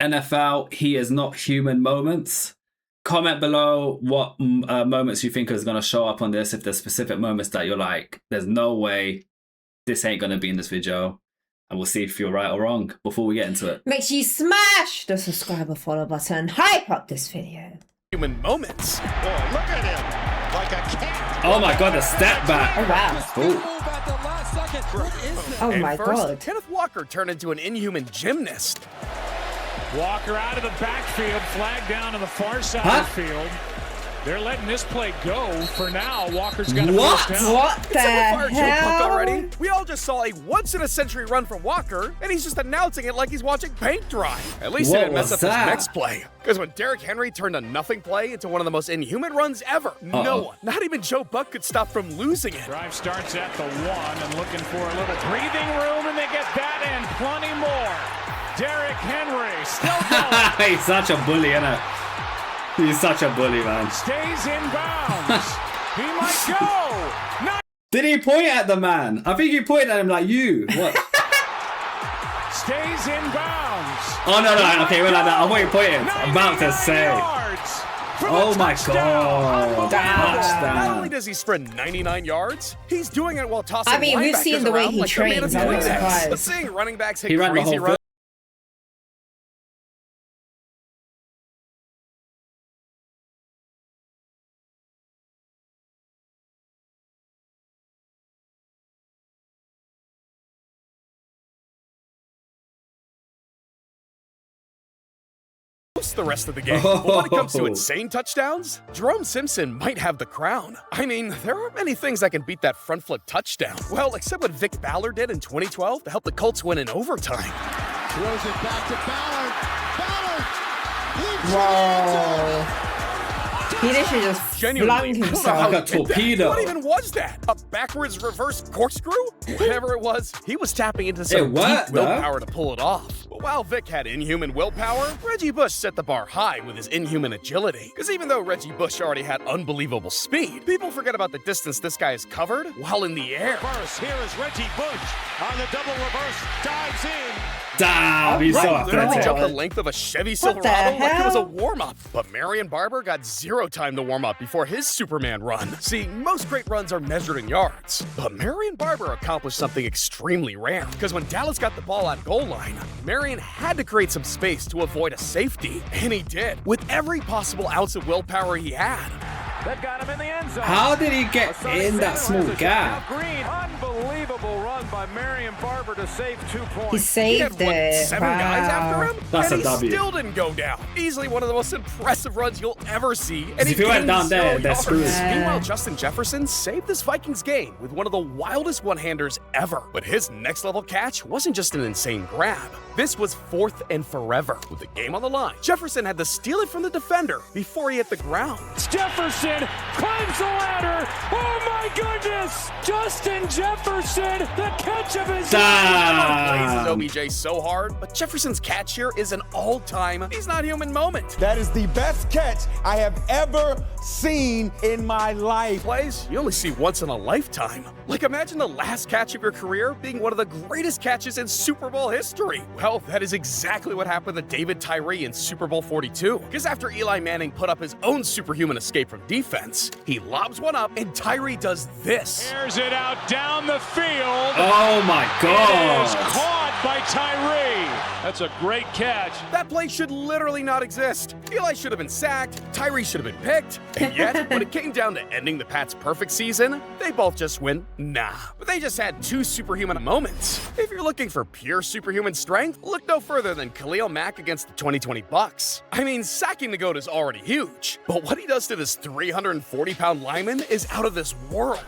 NFL, he is not human moments. Comment below what moments you think is going to show up on this. If there's specific moments that you're like, there's no way this ain't going to be in this video. And we'll see if you're right or wrong before we get into it. Make sure you smash the subscribe or follow button. Hype up this video. Human moments. Oh, look at him. Like a cat. Oh my god, the step back. Oh wow. Oh And my first, god. Kenneth Walker turned into an inhuman gymnast. Walker out of the backfield, flag down on the far side of the field. They're letting this play go for now. Walker's got a first down. What the hell? Already? We all just saw a once-in-a-century run from Walker, and he's just announcing it like he's watching paint dry. At least he didn't mess up his next play. Because when Derrick Henry turned a nothing play into one of the most inhuman runs ever, no one, not even Joe Buck, could stop from losing it. Drive starts at the 1 and looking for a little breathing room, and they get that and plenty more. Derrick Henry still going. He's such a bully, innit? He's such a bully, man. Stays in bounds. He might go. Not Did he point at the man? I think he pointed at him like, you. What? stays in bounds. Oh, no. Okay, well, like that. I thought he pointed. I'm about to say. Oh my god. Not only does he sprint 99 yards, he's doing it while tossing I mean, we've linebackers seen the way around he like they're made trains. of I'm not Kleenex. surprised. But seeing running backs hit He ran the crazy whole runs. The rest of the game. But when it comes to insane touchdowns, Jerome Simpson might have the crown. I mean, there aren't many things that can beat that front foot touchdown. Well, except what Vic Ballard did in 2012 to help the Colts win in overtime. Throws it back to Ballard. Ballard! Whoa. He literally just flung Genuinely, himself. Like a torpedo. What even was that? A backwards reverse corkscrew? Whatever it was, he was tapping into some worked, deep willpower to pull it off. But while Vic had inhuman willpower, Reggie Bush set the bar high with his inhuman agility. Because even though Reggie Bush already had unbelievable speed, people forget about the distance this guy has covered while in the air. Reverse. Here is Reggie Bush on the double reverse. Dives in. Damn, he's so Literally athletic. jumped the length of a Chevy Silverado like it was a warm-up. But Marion Barber got 0 time to warm up before his Superman run. See, most great runs are measured in yards. But Marion Barber accomplished something extremely rare. Because when Dallas got the ball at goal line, Marion had to create some space to avoid a safety. And he did, with every possible ounce of willpower he had. That got him in the end zone. How did he get in that small gap? Green, unbelievable run by Marion Barber to save 2 points. He saved What, it. 7 guys after him? That's and a W. He still didn't go down. Easily one of the most impressive runs you'll ever see. And If he went gained down there, so they're yards. screwed. Meanwhile, Justin Jefferson saved this Vikings game with one of the wildest one-handers ever. But his next-level catch wasn't just an insane grab. This was 4th and forever. With the game on the line, Jefferson had to steal it from the defender before he hit the ground. Jefferson climbs the ladder. Oh my goodness! Justin Jefferson, the catch of his Damn. Blazes OBJ so hard, but Jefferson's catch here is an all-time, he's not human moment. That is the best catch I have ever seen in my life. Plays you only see once in a lifetime. Like, imagine the last catch of your career being one of the greatest catches in Super Bowl history. Well, that is exactly what happened to David Tyree in Super Bowl 42. Because after Eli Manning put up his own superhuman escape from defense, he lobs one up and Tyree does this. Airs it out down the field. Oh my It is god. caught by Tyree. That's a great catch. That play should literally not exist. Eli should have been sacked, Tyree should have been picked, and yet, when it came down to ending the Pats' perfect season, they both just went, nah. But they just had 2 superhuman moments. If you're looking for pure superhuman strength, look no further than Khalil Mack against the 2020 Bucks. I mean, sacking the GOAT is already huge, but what he does to this 340-pound lineman is out of this world.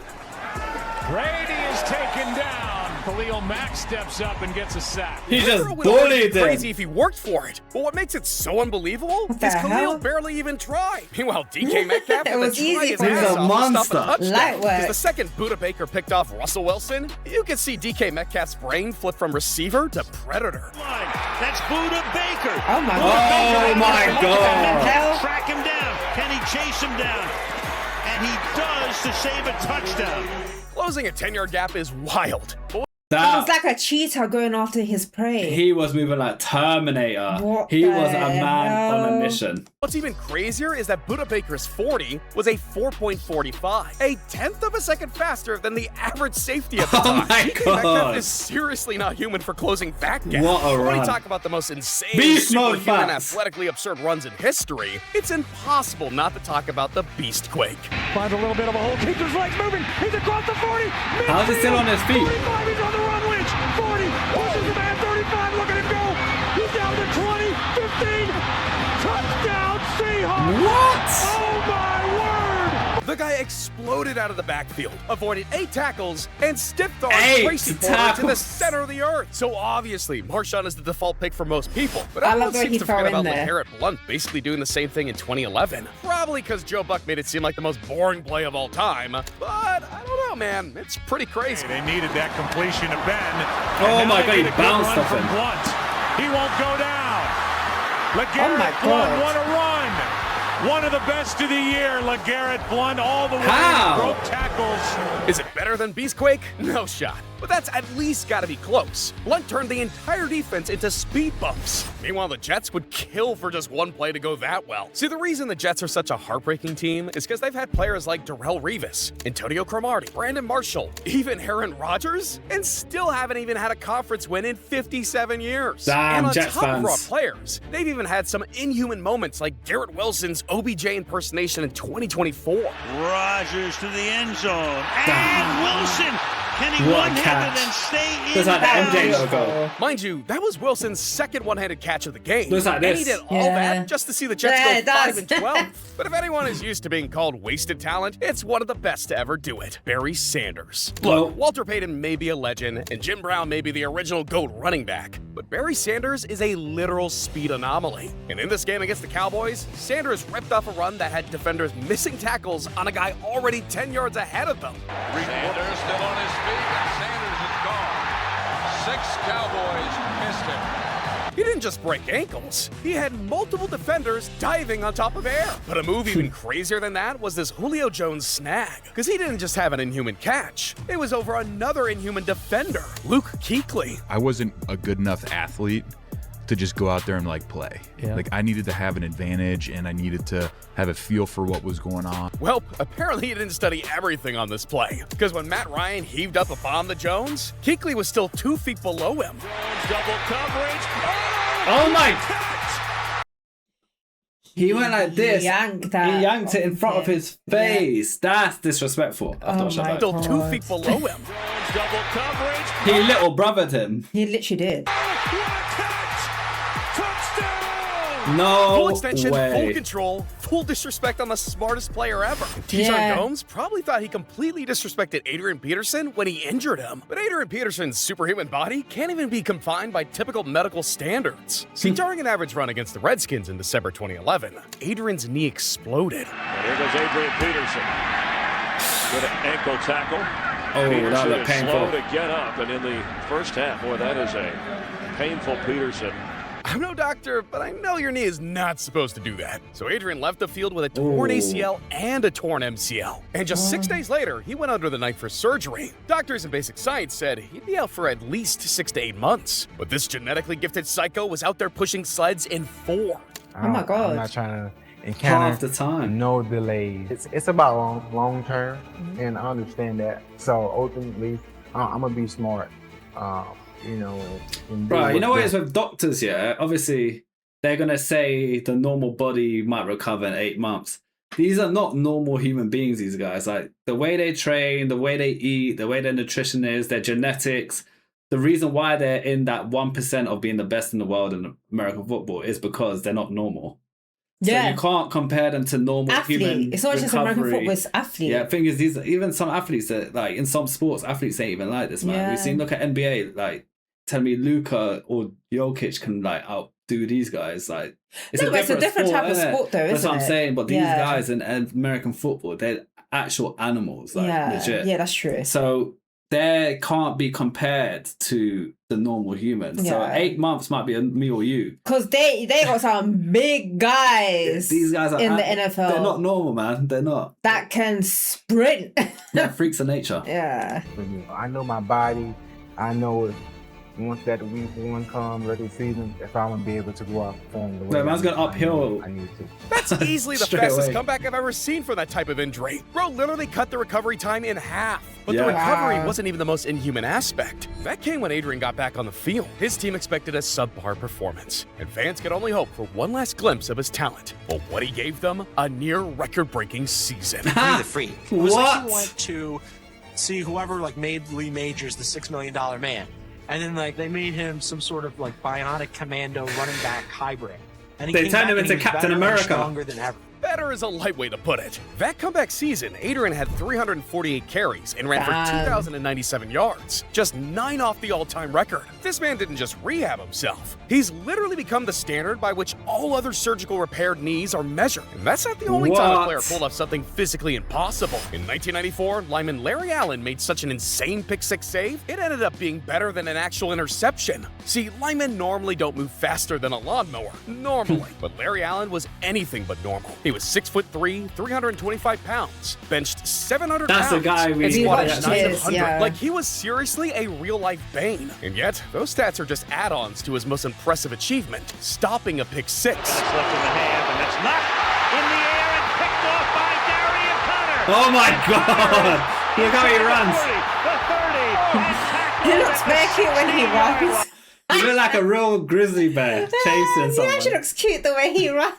Brady is taken down. Khalil Mack steps up and gets a sack. He just It would have been bullied him. crazy if he worked for it. But what makes it so unbelievable the is Khalil hell? barely even tried. Meanwhile, DK Metcalf It had was to try easy his for him. ass He's a off to stop monster. a touchdown. Light work. Because the second Buda Baker picked off Russell Wilson, you could see DK Metcalf's brain flip from receiver to predator. That's Buda Baker. Oh my Oh my god. Hell. Track him down. Can he chase him down? And he does to save a touchdown. Closing a 10-yard gap is wild. But That was like a cheetah going after his prey. he was moving like Terminator. What He the was a man on a hell? mission. What's even crazier is that Buda Baker's 40 was a 4.45, a tenth of a second faster than the average safety at the Oh time. my That God. is seriously not human for closing back gap. What a When we run. talk about the most insane, Beast mode superhuman, facts. athletically absurd runs in history, it's impossible not to talk about the Beast Quake. Finds a little bit of a hole. Keeps his legs moving. He's across the 40. How's he still on his feet? 45. He's on the run. Lynch. 40. Pushes the man. 35. Look at him go. He's down to 20. 15. Touchdown Seahawks. What? Oh my word. The guy exploded out of the backfield, avoided 8 tackles, and stiffed armed 8 Tracy Porter to the tackles. center of the earth. So obviously, Marshawn is the default pick for most people. But I everyone love what seems he to throw forget in about there. LeGarrette Blount basically doing the same thing in 2011. Probably because Joe Buck made it seem like the most boring play of all time. But I don't know, man. It's pretty crazy. They needed that completion to Ben. Oh And my now God, they he get a good bounced run off from him. Blunt. He won't go down. LeGarrette Oh my Blunt, God. what a run. One of the best of the year, LeGarrette Blunt, all the way. How? Broke tackles. Is it better than Beastquake? No shot. But that's at least got to be close. Blunt turned the entire defense into speed bumps. Meanwhile, the Jets would kill for just one play to go that well. See, the reason the Jets are such a heartbreaking team is because they've had players like Darrelle Revis, Antonio Cromartie, Brandon Marshall, even Aaron Rodgers, and still haven't even had a conference win in 57 years. Damn, and on Jets top of raw fans. players, they've even had some inhuman moments like Garrett Wilson's OBJ impersonation in 2024. Rodgers to the end zone. Damn. And Wilson. Can he What a one-handed catch. and stay in Looks like the MJ bounds? logo. Mind you, that was Wilson's second one-handed catch of the game. Looks like And he this. did all Yeah. that just to see the Jets Yeah, it go 5 does. and 12. But if anyone is used to being called wasted talent, it's one of the best to ever do it. Barry Sanders. Well- Look, Walter Payton may be a legend, and Jim Brown may be the original GOAT running back, but Barry Sanders is a literal speed anomaly. And in this game against the Cowboys, Sanders ripped off a run that had defenders missing tackles on a guy already 10 yards ahead of them. Sanders still on his feet, and Sanders is gone. 6 Cowboys missed him. He didn't just break ankles, he had multiple defenders diving on top of air. But a move even crazier than that was this Julio Jones snag. Because he didn't just have an inhuman catch, it was over another inhuman defender, Luke Kuechly. I wasn't a good enough athlete to just go out there and like play. Like I needed to have an advantage and I needed to have a feel for what was going on. Well, apparently he didn't study everything on this play. Because when Matt Ryan heaved up a bomb to Jones, Kuechly was still 2 feet below him. Double coverage. Oh my! He went like this. Yanked that He yanked it in front of off his him. Yeah. face. That's disrespectful. After Oh I shot my that. Still 2 God. feet below him. Double coverage. He little brothered him. He literally did. What a catch. Touchdown. No Full extension, full way. control, full disrespect on the smartest player ever. And Tijon Yeah. Gomes probably thought he completely disrespected Adrian Peterson when he injured him. But Adrian Peterson's superhuman body can't even be confined by typical medical standards. See, during an average run against the Redskins in December 2011, Adrian's knee exploded. And here goes Adrian Peterson. Good ankle tackle. Oh, that Peterson looked is painful. slow to get up, and in the first half, boy, that is a painful Peterson. I'm no doctor, but I know your knee is not supposed to do that. So Adrian left the field with a torn Ooh. ACL and a torn MCL. And just 6 days later, he went under the knife for surgery. Doctors in basic science said he'd be out for at least 6 to 8 months. But this genetically gifted psycho was out there pushing sleds in 4. Oh my God. I'm not trying to encounter Half the time. no delays. It's about long term, and I understand that. So ultimately, I'm gonna be smart. You know, and do Right, you know what it what's is with doctors, yeah? Obviously, they're going to say the normal body might recover in 8 months. These are not normal human beings, these guys. Like, the way they train, the way they eat, the way their nutrition is, their genetics, the reason why they're in that 1% of being the best in the world in American football is because they're not normal. So Yeah. you can't compare them to normal human Athlete. It's not just American recovery. football, it's athlete. Yeah, thing is, these even some athletes that like in some sports, athletes ain't even like this, man. Yeah. We've seen look at NBA, like tell me Luka or Jokic can like outdo these guys. Like No, but it's a different type of innit? sport though, That's isn't what I'm it? saying. But these Yeah. guys in American football, they're actual animals, like yeah. legit. Yeah, that's true. So they can't be compared to the normal human. So Yeah. 8 months might be a me or you. Because they got some big guys These guys are in the NFL They're not normal, man. They're not. that can sprint. They're freaks of nature. Yeah. I know my body. I know once that week one comes, regular season, if I'm gonna be able to go out and perform the way No, man's got uphill. I need to. That's easily the Straight fastest away. comeback I've ever seen for that type of injury. Bro literally cut the recovery time in half. But the Yeah. recovery Wow. wasn't even the most inhuman aspect. That came when Adrian got back on the field. His team expected a subpar performance, and fans could only hope for one last glimpse of his talent. But what he gave them, a near record-breaking season. Be the freak. It was What? like he went to see whoever like made Lee Majors the $6 million man. And then like they made him some sort of like bionic commando running back hybrid. And he They came turned back him and he into was Captain better and America. stronger than ever. Better is a light way to put it. That comeback season, Adrian had 348 carries and ran for Damn. 2,097 yards, just 9 off the all-time record. This man didn't just rehab himself. He's literally become the standard by which all other surgical repaired knees are measured. And that's not the only time a What? player pulled off something physically impossible. In 1994, lineman Larry Allen made such an insane pick-six save, it ended up being better than an actual interception. See, linemen normally don't move faster than a lawnmower. Normally. But Larry Allen was anything but normal. He was 6'3", 325 pounds, benched 700 That's the pounds. guy we and you squatted watched 900. his, yeah. Like, he was seriously a real-life bane. And yet, those stats are just add-ons to his most impressive achievement, stopping a pick-six. That's left in the hand, and that's knocked in the air and picked off by Darian Connor. Oh my God! Look how he runs. He looks very cute when he runs. He looked like a real grizzly bear chasing He someone. actually looks cute the way he runs.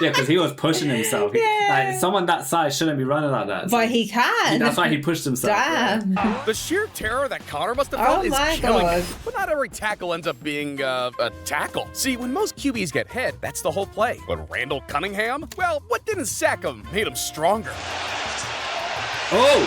Yeah, because he was pushing himself. Yeah. Like, someone that size shouldn't be running like that. But he can. That's why he pushed himself. Damn. The sheer terror that Connor must have felt Oh is my killing God. him. But not every tackle ends up being a tackle. See, when most QBs get hit, that's the whole play. But Randall Cunningham? Well, what didn't sack him made him stronger. Oh!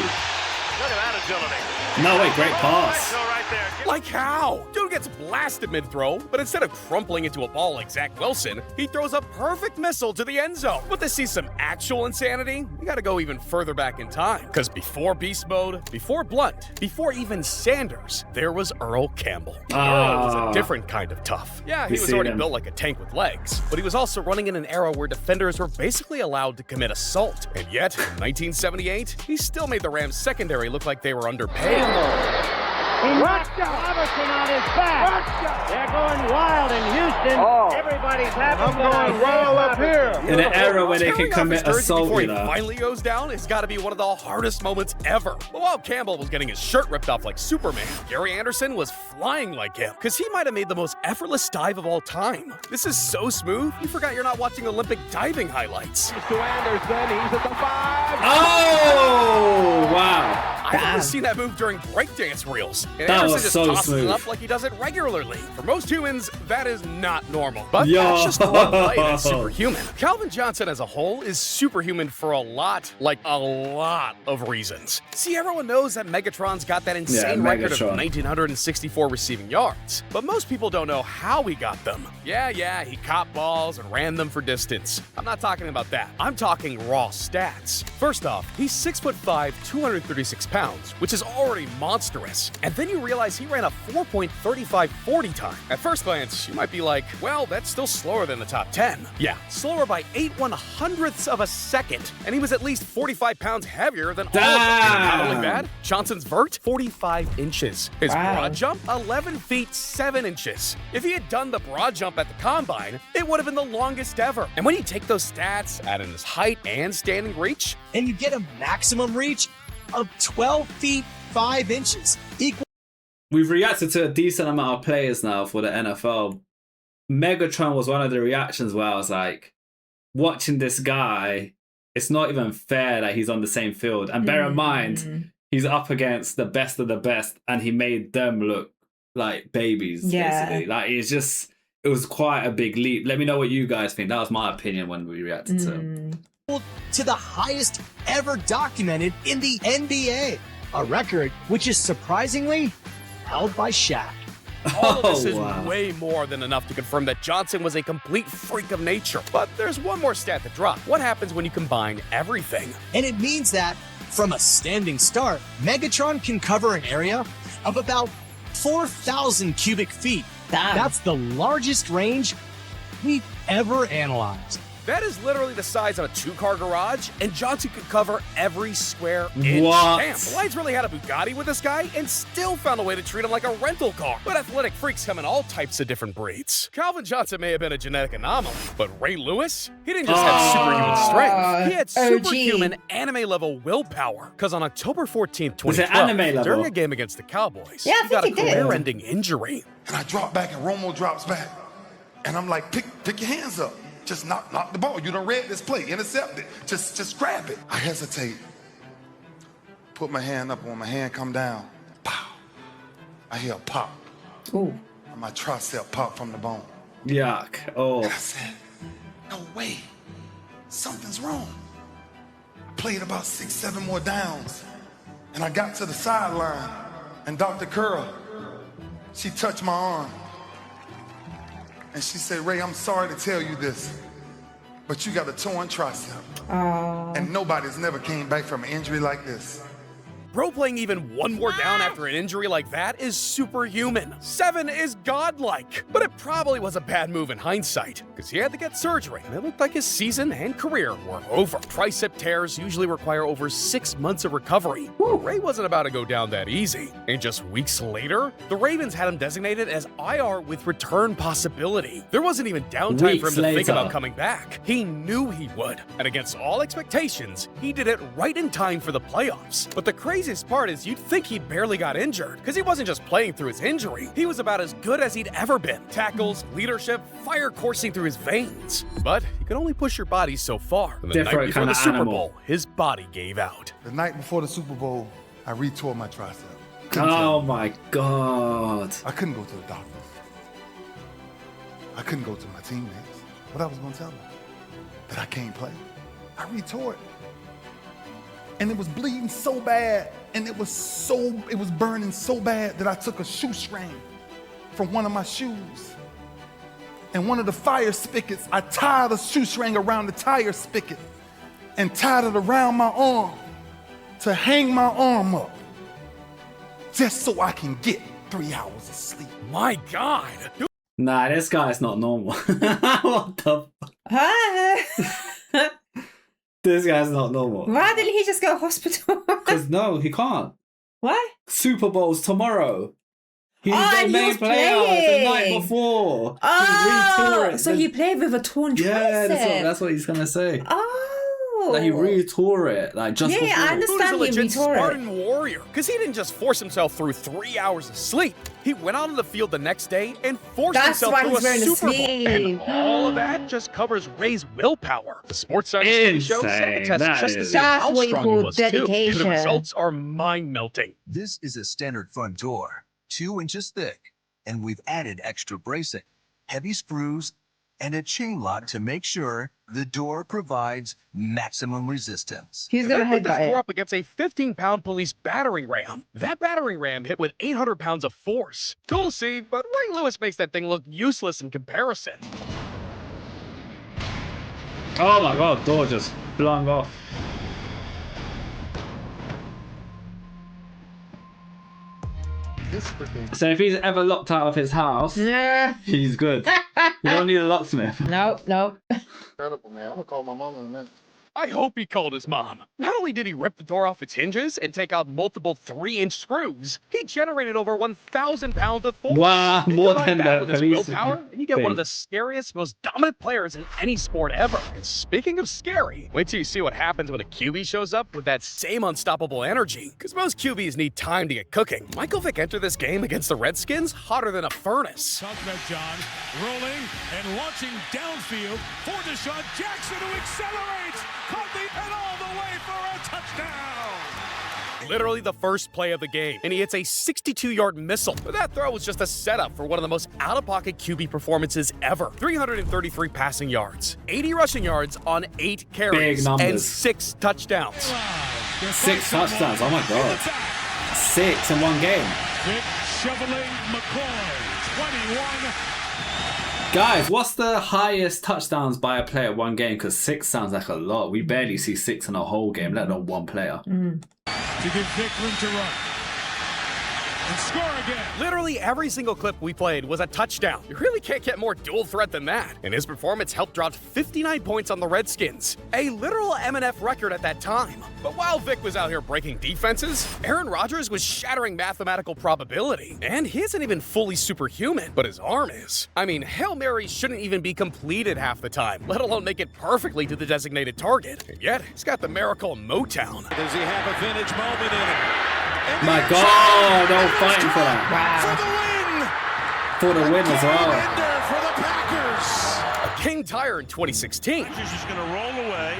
Look at that agility. No, wait, great pass. Right there. Like how? Dude gets blasted mid-throw, but instead of crumpling into a ball like Zach Wilson, he throws a perfect missile to the end zone. But to see some actual insanity, you gotta go even further back in time. Because before Beast Mode, before Blunt, before even Sanders, there was Earl Campbell. Earl was a different kind of tough. Yeah, he We was seen already him. built like a tank with legs, but he was also running in an era where defenders were basically allowed to commit assault. And yet, in 1978, he still made the Rams secondary look like they were underpaid. He knocked Robertson on his back. They're going wild in Houston. Everybody's having I'm going wild up here. In an era where they can Tearing off his commit jersey assault, before you he know. finally goes down has got to be one of the hardest moments ever. But while Campbell was getting his shirt ripped off like Superman, Gary Anderson was flying like him because he might have made the most effortless dive of all time. This is so smooth, you forgot you're not watching Olympic diving highlights. to Anderson. He's at the 5. Oh! Wow. I've only seen that move during breakdance reels. And That Anderson was just so tosses smooth. it up like he does it regularly. For most humans, that is not normal. But Yo. that's just one play that's superhuman. Calvin Johnson as a whole is superhuman for a lot of reasons. See, everyone knows that Megatron's got that insane record of Megatron. 1,964 receiving yards. But most people don't know how he got them. Yeah, he caught balls and ran them for distance. I'm not talking about that. I'm talking raw stats. First off, he's 6'5", 236 pounds, which is already monstrous. And then you realize he ran a 4.35 40 time. At first glance, you might be like, well, that's still slower than the top 10. Yeah, slower by 8/100ths of a second. And he was at least 45 pounds heavier than all of them. And not only that, Johnson's vert, 45 inches. His broad jump, 11 feet 7 inches. If he had done the broad jump at the combine, it would have been the longest ever. And when you take those stats, add in his height and standing reach, And you get a maximum reach of 12 feet 5 inches. We've reacted to a decent amount of players now for the NFL. Megatron was one of the reactions where I was like, watching this guy, it's not even fair that he's on the same field. And bear in mind, he's up against the best of the best, and he made them look like babies, basically. Like, it was quite a big leap. Let me know what you guys think. That was my opinion when we reacted to him. To the highest ever documented in the NBA. A record which is surprisingly held by Shaq. all of this is way more than enough to confirm that Johnson was a complete freak of nature. But there's one more stat to drop. What happens when you combine everything? And it means that from a standing start, Megatron can cover an area of about 4,000 cubic feet. That's the largest range we've ever analyzed. That is literally the size of a 2-car garage, and Johnson could cover every square inch. What? Damn, the Lions really had a Bugatti with this guy and still found a way to treat him like a rental car. But athletic freaks come in all types of different breeds. Calvin Johnson may have been a genetic anomaly, but Ray Lewis, he didn't just have superhuman strength. He had superhuman anime-level willpower. Because on October 14th, 2012, during a game against the Cowboys, he got a career-ending injury. And I drop back and Romo drops back. And I'm like, pick your hands up. Just knock the ball. You done read this play. Intercept it. Just grab it. I hesitate. Put my hand up. When my hand come down, pow. I hear a pop. Ooh. And my tricep pop from the bone. Yuck. Oh. And I said, no way. Something's wrong. I played about 6-7 more downs. And I got to the sideline. And Dr. Curl, she touched my arm. And she said, Ray, I'm sorry to tell you this, but you got a torn tricep. And nobody's never came back from an injury like this. Bro playing even one more down after an injury like that is superhuman. 7 is godlike. But it probably was a bad move in hindsight, because he had to get surgery, and it looked like his season and career were over. Tricep tears usually require over 6 months of recovery. Ray wasn't about to go down that easy. And just weeks later, the Ravens had him designated as IR with return possibility. There wasn't even downtime for him to think about coming back. He knew he would. And against all expectations, he did it right in time for the playoffs. But the craziest part is you'd think he barely got injured, because he wasn't just playing through his injury. He was about as good as he'd ever been. Tackles, leadership, fire coursing through his veins. But he could only push your body so far. And the night before the Super Bowl, his body gave out. The night before the Super Bowl, I retore my tricep. Oh my God. I couldn't go to the doctors. I couldn't go to my teammates. What I was gonna tell them? That I can't play. I retore it. And it was bleeding so bad, and it was burning so bad that I took a shoestring from one of my shoes. And one of the fire spigots, I tied a shoestring around the tire spigot and tied it around my arm to hang my arm up, just so I can get 3 hours of sleep. My God. Nah, this guy's not normal. What the fuck? This guy's not normal. Why didn't he just go to hospital? Because no, he can't. Why? Super Bowl's tomorrow. He's and the he main was player playing. the night before. Oh, he so he played with a torn tricep. Yeah, that's what he's gonna say. Oh. Like he retore it, like just before. I understand he was a he legit retore Spartan it. warrior, because he didn't just force himself through 3 hours of sleep. He went out on the field the next day and forced himself through a Super Bowl. And all of that just covers Ray's willpower. The Sports Science TV show second test just to see how strong he was too. The results are mind-melting. This is a standard front door, 2 inches thick, and we've added extra bracing, heavy screws, and a chain lock to make sure the door provides maximum resistance. He's gonna put this door up against a 15-pound police battering ram. That battering ram hit with 800 pounds of force. Cool to see, but Ray Lewis makes that thing look useless in comparison. Oh my God, door just flung off. So if he's ever locked out of his house, he's good. You don't need a locksmith. Nope. Incredible, man. I'm gonna call my mom in a minute. I hope he called his mom. Not only did he rip the door off its hinges and take out multiple 3-inch screws, he generated over 1,000 pounds of force. Wow, more than the with his police willpower, and you get one of the scariest, most dominant players in any sport ever. And speaking of scary, wait till you see what happens when a QB shows up with that same unstoppable energy. Because most QBs need time to get cooking. Michael Vick entered this game against the Redskins hotter than a furnace. Talk about John rolling and launching downfield for Deshaun Jackson, who accelerates. Caught the and all the way for a touchdown. Literally the first play of the game, and he hits a 62-yard missile. But that throw was just a setup for one of the most out-of-pocket QB performances ever. 333 passing yards, 80 rushing yards on 8 carries, and 6 touchdowns. 6 touchdowns, oh my God. 6 in one game. Vic shoveling McCoy, 21. Guys, what's the highest touchdowns by a player one game? Because 6 sounds like a lot. We barely see 6 in a whole game, let alone one player. To give Vic room to run. and score again. Literally every single clip we played was a touchdown. You really can't get more dual threat than that. And his performance helped drop 59 points on the Redskins, a literal MNF record at that time. But while Vic was out here breaking defenses, Aaron Rodgers was shattering mathematical probability. And he isn't even fully superhuman, but his arm is. I mean, Hail Marys shouldn't even be completed half the time, let alone make it perfectly to the designated target. And yet, he's got the miracle of Motown. Does he have a vintage moment in him? My God, they're all fighting for that. For the win. For the win as well. For the Packers. A king tire in 2016. Rodgers is going to roll away,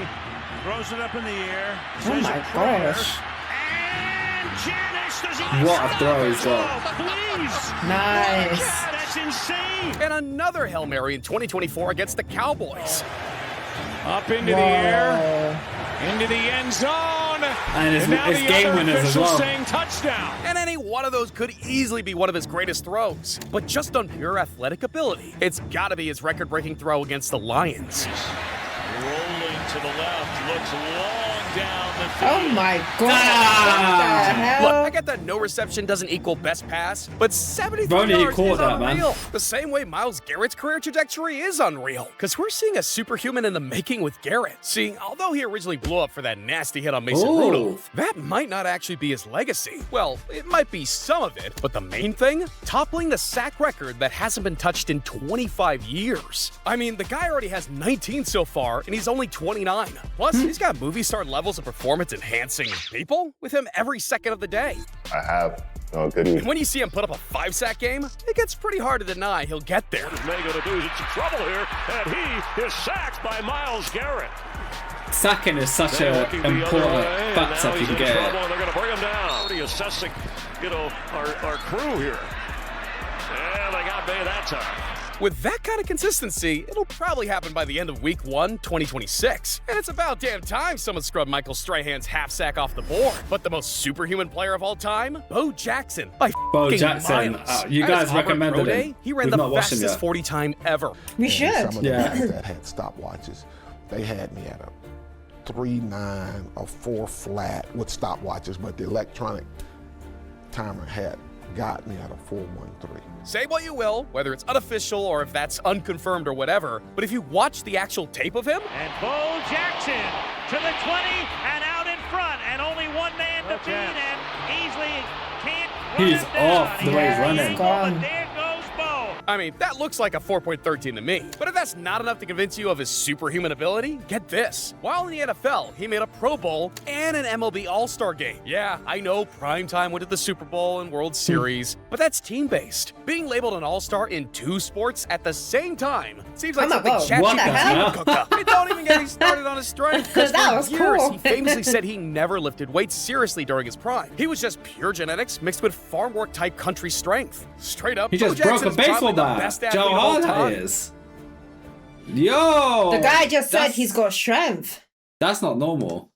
throws it up in the air. Oh my gosh. And Janis, does he What a throw he's got. Please. Nice. That's insane. And another Hail Mary in 2024 against the Cowboys. Up into the air, into the end zone. And it's now the game other winners as official well. saying touchdown. And any one of those could easily be one of his greatest throws. But just on pure athletic ability, it's gotta be his record-breaking throw against the Lions. Rolling to the left, looks long down the field. Oh my God. What the hell? Look, I get that no reception doesn't equal best pass, but 73 Brody, you yards caught is that, man. unreal. The same way Myles Garrett's career trajectory is unreal, because we're seeing a superhuman in the making with Garrett. See, although he originally blew up for that nasty hit on Mason Ooh. Rudolph, that might not actually be his legacy. Well, it might be some of it, but the main thing? Toppling the sack record that hasn't been touched in 25 years. I mean, the guy already has 19 so far, and he's only 29. Plus, he's got movie star levels of performance-enhancing people with him every second of the day. I have. Oh, good. And when you see him put up a 5-sack game, it gets pretty hard to deny he'll get there. What is May going to do? He's in some trouble here, and he is sacked by Myles Garrett. Sacking is such an important factor if you can get it. They're going to bring him down. Already assessing, our crew here. And they got May that time. With that kind of consistency, it'll probably happen by the end of Week 1, 2026. And it's about damn time someone scrubbed Michael Strahan's half sack off the board. But the most superhuman player of all time? Bo Jackson. By Bo f***ing Jackson. miles. You At guys his Auburn recommended Pro him. Day, he ran We've the not watched him fastest yet. 40 time ever. We should. Some of the Yeah. guys that had stopwatches, they had me at a 3.9 or 4 flat with stopwatches, but the electronic timer had got me at a 4.13. Say what you will, whether it's unofficial or if that's unconfirmed or whatever, but if you watch the actual tape of him, And Bo Jackson to the 20 and out in front, and only one man to beat, and easily can't run He's him down. off the way he's running. But there goes Bo. I mean, that looks like a 4.13 to me. But if that's not enough to convince you of his superhuman ability, get this. While in the NFL, he made a Pro Bowl and an MLB All-Star game. Yeah, I know primetime went to the Super Bowl and World Series, but that's team-based. Being labeled an All-Star in 2 sports at the same time seems like Oh my something God, ChatGPT what the hell? would cook up. And don't even get me started on his strength, because That for was years, cool. he famously said he never lifted weights seriously during his prime. He was just pure genetics mixed with farm work-type country strength. Straight up, He just Bo broke Jackson a is baseball probably the bat. best athlete Joe of all Hart time. is. Yo! The guy just said That's- he's got strength. That's not normal.